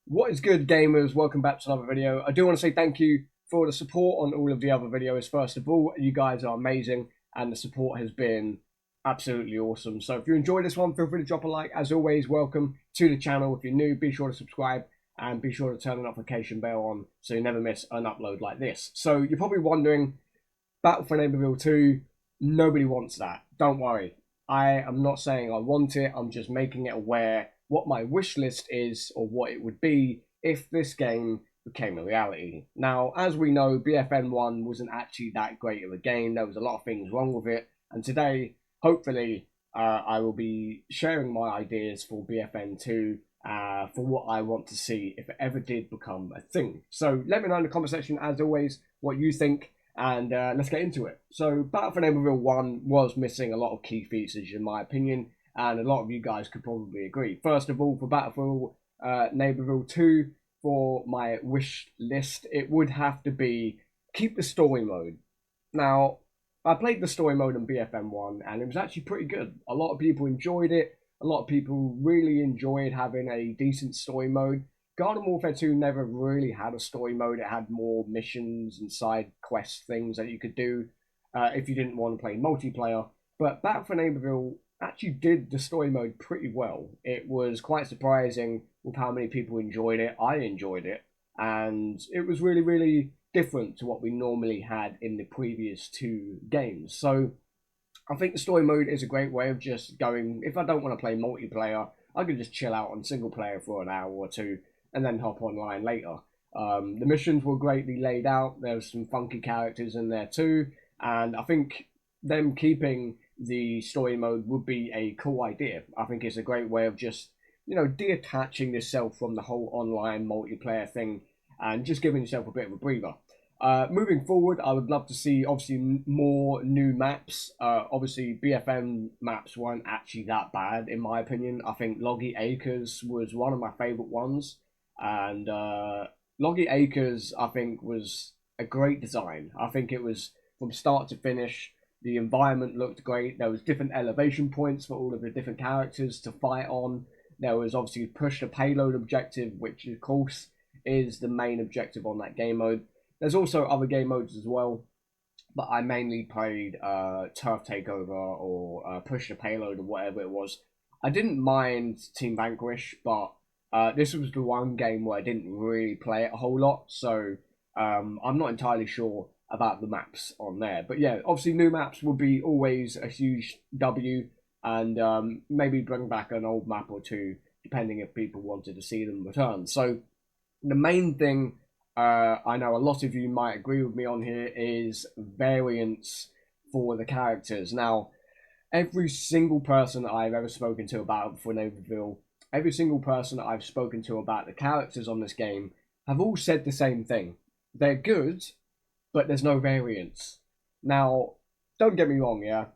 What is good, gamers? Welcome back to another video. I do want to say thank you for the support on all of the other videos. First of all, you guys are amazing, and the support has been absolutely awesome. So if you enjoyed this one, feel free to drop a like. As always, welcome to the channel. If you're new, be sure to subscribe and be sure to turn the notification bell on so you never miss an upload like this. So you're probably wondering, Battle for Neighbourville 2, nobody wants that. Don't worry. I am not saying I want it. I'm just making it aware what my wish list is or what it would be if this game became a reality. Now, as we know, BFN 1 wasn't actually that great of a game. There was a lot of things wrong with it. And today, hopefully, I will be sharing my ideas for BFN 2 for what I want to see if it ever did become a thing. So let me know in the comment section, as always, what you think, and let's get into it. So Battle for Neighbourville 1 was missing a lot of key features in my opinion, and a lot of you guys could probably agree. First of all, for Battlefield Neighbourville 2, for my wish list, it would have to be keep the story mode. Now, I played the story mode in BFM 1 and it was actually pretty good. A lot of people enjoyed it. A lot of people really enjoyed having a decent story mode. Garden Warfare 2 never really had a story mode. It had more missions and side quest things that you could do if you didn't want to play multiplayer. But Battle for Neighbourville actually did the story mode pretty well. It was quite surprising with how many people enjoyed it. I enjoyed it. And it was really, really different to what we normally had in the previous two games. So I think the story mode is a great way of just going, if I don't want to play multiplayer, I can just chill out on single player for an hour or two and then hop online later. The missions were greatly laid out. There was some funky characters in there too. And I think them keeping the story mode would be a cool idea. I think it's a great way of just, detaching yourself from the whole online multiplayer thing and just giving yourself a bit of a breather. Moving forward, I would love to see obviously more new maps. Obviously, BFM maps weren't actually that bad in my opinion. I think Loggy Acres was one of my favorite ones, and Loggy Acres I think was a great design. I think it was from start to finish. The environment looked great. There was different elevation points for all of the different characters to fight on. There was obviously push the payload objective, which of course is the main objective on that game mode. There's also other game modes as well, but I mainly played Turf Takeover or Push the Payload or whatever it was. I didn't mind Team Vanquish, but this was the one game where I didn't really play it a whole lot, so I'm not entirely sure about the maps on there. But yeah, obviously new maps would be always a huge W, and maybe bring back an old map or two, depending if people wanted to see them return. So the main thing I know a lot of you might agree with me on here is variants for the characters. Now, every single person I've ever spoken to about for Neighbourville, every single person I've spoken to about the characters on this game have all said the same thing. They're good, but there's no variants. Now, don't get me wrong, yeah.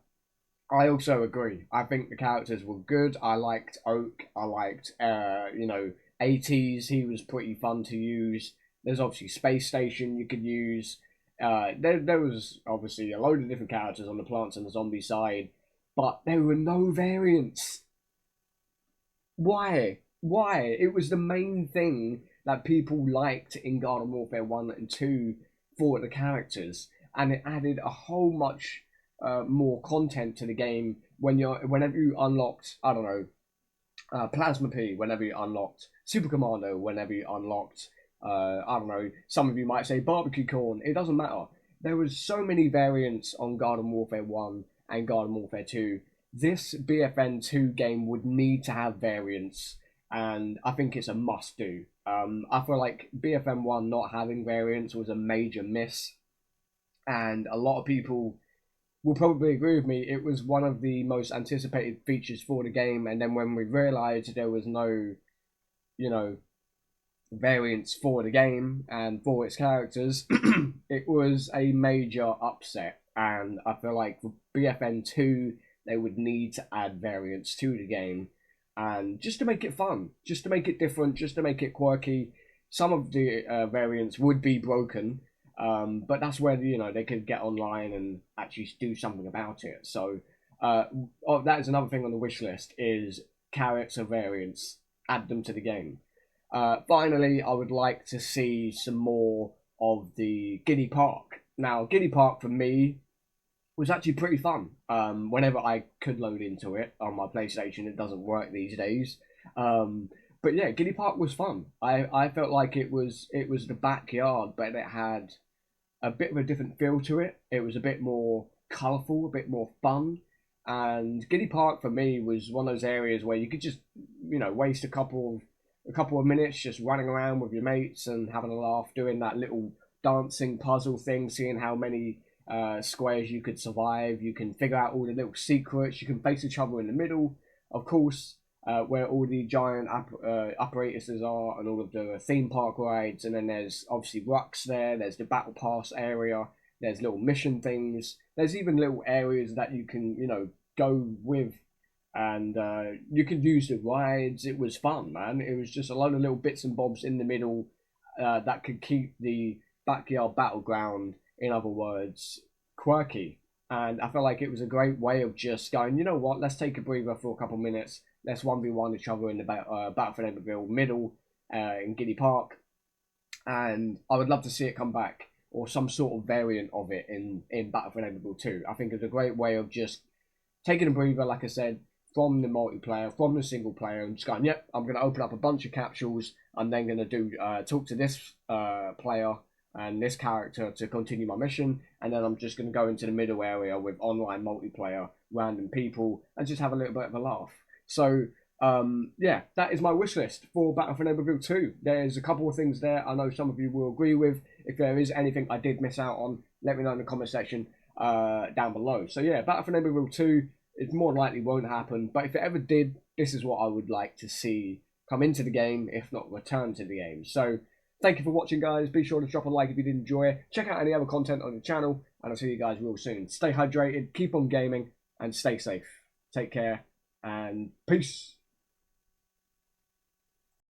I also agree. I think the characters were good. I liked Oak. I liked, 80s. He was pretty fun to use. There's obviously Space Station you could use. There was obviously a load of different characters on the plants and the zombie side, but there were no variants. Why? Why? It was the main thing that people liked in Garden Warfare 1 and 2 for the characters, and it added a whole much more content to the game whenever you unlocked, I don't know, Plasma P, whenever you unlocked Super Commando, whenever you unlocked I don't know, some of you might say barbecue corn. It doesn't matter. There was so many variants on Garden Warfare 1 and Garden Warfare 2. This BFN 2 game would need to have variants, and I think it's a must do. I feel like BFM 1 not having variants was a major miss, and a lot of people will probably agree with me. It was one of the most anticipated features for the game, and then when we realized there was no, you know, variants for the game and for its characters, it was a major upset. And I feel like for BFN 2, they would need to add variants to the game, and just to make it fun, just to make it different, just to make it quirky. Some of the variants would be broken, but that's where they could get online and actually do something about it. So that is another thing on the wish list: is character variants. Add them to the game. Finally, I would like to see some more of the Giddy Park. Now, Giddy Park for me was actually pretty fun. Whenever I could load into it on my PlayStation, it doesn't work these days. But yeah, Giddy Park was fun. I felt like it was the backyard, but it had a bit of a different feel to it. It was a bit more colourful, a bit more fun. And Giddy Park for me was one of those areas where you could just, waste a couple of minutes just running around with your mates and having a laugh, doing that little dancing puzzle thing, seeing how many squares you could survive. You can figure out all the little secrets. You can face each other in the middle, of course, where all the giant apparatuses are and all of the theme park rides. And then there's obviously Rux there. There's the Battle Pass area. There's little mission things. There's even little areas that you can, go with, and you could use the rides. It was fun, man. It was just a load of little bits and bobs in the middle that could keep the backyard battleground, in other words, quirky. And I felt like it was a great way of just going, you know what, let's take a breather for a couple of minutes. Let's 1v1 each other in the Battle for Neighbourville middle in Giddy Park. And I would love to see it come back, or some sort of variant of it in Battle for Neighbourville 2. I think it's a great way of just taking a breather, like I said, from the multiplayer, from the single player, and just going, yep, I'm going to open up a bunch of capsules. I'm then going to talk to this player and this character to continue my mission, and then I'm just going to go into the middle area with online multiplayer, random people, and just have a little bit of a laugh. So, yeah, that is my wish list for Battle for Neighbourville 2. There's a couple of things there I know some of you will agree with. If there is anything I did miss out on, let me know in the comment section down below. So yeah, Battle for Neighbourville 2, it more likely won't happen, but if it ever did, this is what I would like to see come into the game, if not return to the game. So thank you for watching, guys. Be sure to drop a like if you did enjoy it. Check out any other content on the channel, and I'll see you guys real soon. Stay hydrated, keep on gaming, and stay safe. Take care, and peace.